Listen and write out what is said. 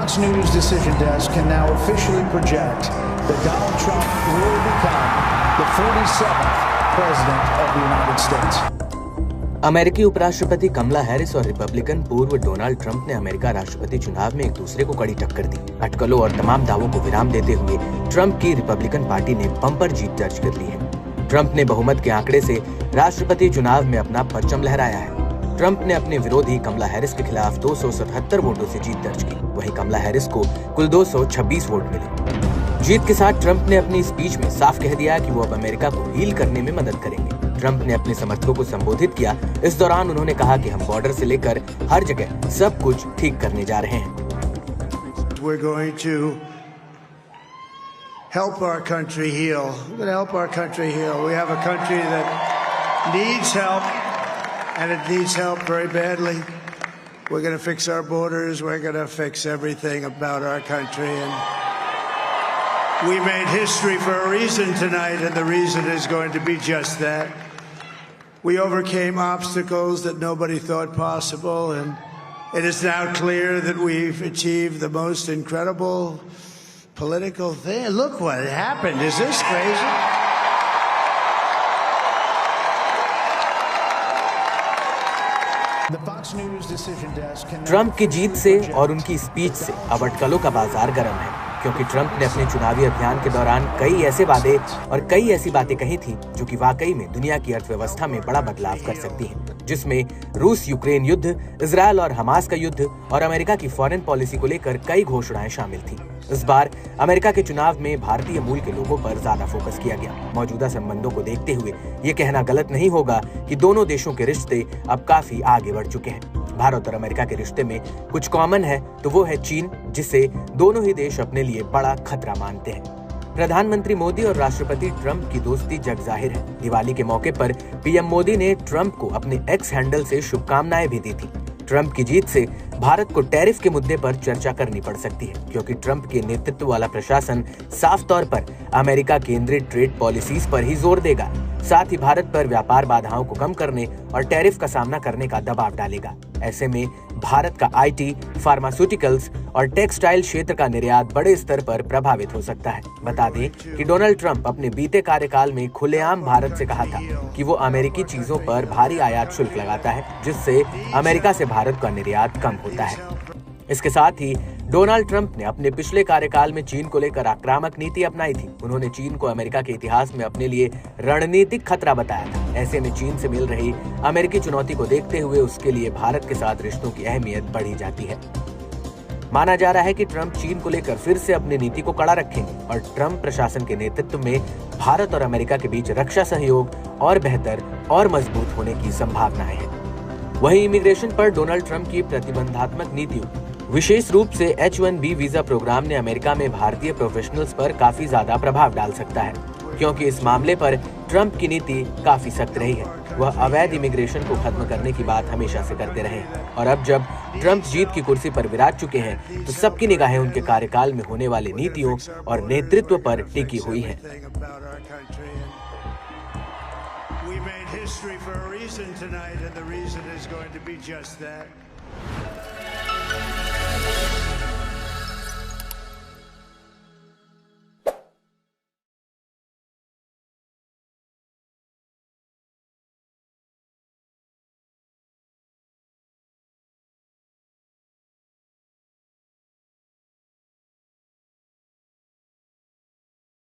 Fox News decision desk can now officially project that Donald Trump will become the 47th president of the United States. अमेरिकी उपराष्ट्रपति कमला Harris और Republican पूर्व Donald Trump ने America राष्ट्रपति चुनाव में एक दूसरे को कड़ी टक्कर दी। अटकलों और तमाम दावों को विराम देते हुए ट्रंप की रिपब्लिकन पार्टी ने बम्पर जीत दर्ज कर ली है। ट्रंप ने बहुमत के आंकड़े से राष्ट्रपति चुनाव में अपना परचम लहराया है। ट्रंप ने अपने विरोधी कमला हैरिस के खिलाफ 277 वोटों से जीत दर्ज की। वहीं कमला हैरिस को कुल 226 वोट मिले। जीत के साथ ट्रंप ने अपनी स्पीच में साफ कह दिया कि वो अब अमेरिका को हील करने में मदद करेंगे। ट्रंप ने अपने समर्थकों को संबोधित किया। इस दौरान उन्होंने कहा कि हम बॉर्डर से लेकर हर जगह सब कुछ ठीक करने जा रहे हैं। We're going to help our country heal. We're going to help our country heal. We have a country that needs help, and it needs help very badly. We're going to fix our borders. We're going to fix everything about our country. And we made history for a reason tonight, and the reason is going to be just that. We overcame obstacles that nobody thought possible, and it is now clear that we've achieved the most incredible political thing. Look what happened. Is this crazy? Trump की जीत से और उनकी speech से अब अटकलों का बाजार गर्म है, क्योंकि ट्रंप ने अपने चुनावी अभियान के दौरान कई ऐसे वादे और कई ऐसी बातें कही थी जो कि वाकई में दुनिया की अर्थव्यवस्था में बड़ा बदलाव कर सकती हैं, जिसमें रूस यूक्रेन युद्ध, इजरायल और हमास का युद्ध और अमेरिका की फॉरेन पॉलिसी को लेकर कई घोषणाएं शामिल थी। इस बार अमेरिका के चुनाव में भारतीय मूल के लोगों पर ज्यादा फोकस किया गया। मौजूदा संबंधों को देखते हुए ये कहना गलत नहीं होगा कि दोनों देशों के रिश्ते अब काफी आगे बढ़ चुके हैं। भारत और अमेरिका के रिश्ते में कुछ कॉमन है तो वो है चीन, जिसे दोनों ही देश अपने लिए बड़ा खतरा मानते हैं। प्रधानमंत्री मोदी और राष्ट्रपति ट्रंप की दोस्ती जग जाहिर है। दिवाली के मौके पर पीएम मोदी ने ट्रंप को अपने एक्स हैंडल से शुभकामनाएं भी दी थी। ट्रंप की जीत से भारत को टैरिफ के मुद्दे पर चर्चा करनी पड़ सकती है, क्योंकि ट्रंप के नेतृत्व वाला प्रशासन साफ तौर पर अमेरिका केंद्रित ट्रेड पॉलिसीज पर ही जोर देगा। साथ ही भारत पर व्यापार बाधाओं को कम करने और टैरिफ का सामना करने का दबाव डालेगा। ऐसे में भारत का आईटी, फार्मास्यूटिकल्स और टेक्सटाइल क्षेत्र का निर्यात बड़े स्तर पर प्रभावित हो सकता है। बता दें कि डोनाल्ड ट्रंप अपने बीते कार्यकाल में खुलेआम भारत से कहा था कि वो अमेरिकी चीजों पर भारी आयात शुल्क लगाता है, जिससे अमेरिका से भारत का निर्यात कम होता है। इसके साथ ही डोनाल्ड ट्रंप ने अपने पिछले कार्यकाल में चीन को लेकर आक्रामक नीति अपनाई थी। उन्होंने चीन को अमेरिका के इतिहास में अपने लिए रणनीतिक खतरा बताया था। ऐसे में चीन से मिल रही अमेरिकी चुनौती को देखते हुए उसके लिए भारत के साथ रिश्तों की अहमियत बढ़ी जाती है। माना जा रहा है कि ट्रंप चीन को लेकर फिर से अपनी नीति को कड़ा रखेंगे और ट्रंप प्रशासन के नेतृत्व में भारत और अमेरिका के बीच रक्षा सहयोग और बेहतर और मजबूत होने की संभावनाएं हैं। वहीं इमिग्रेशन पर डोनाल्ड ट्रंप की प्रतिबंधात्मक नीतियों, विशेष रूप से H-1B वीजा प्रोग्राम ने अमेरिका में भारतीय प्रोफेशनल्स पर काफी ज्यादा प्रभाव डाल सकता है, क्योंकि इस मामले पर ट्रंप की नीति काफी सख्त रही है। वह अवैध इमिग्रेशन को खत्म करने की बात हमेशा से करते रहे हैं और अब जब ट्रंप जीत की कुर्सी पर विराज चुके हैं तो सबकी निगाहें उनके कार्यकाल में होने वाली नीतियों और नेतृत्व पर टिकी हुई हैं। We made history for a reason tonight, and the reason is going to be just that.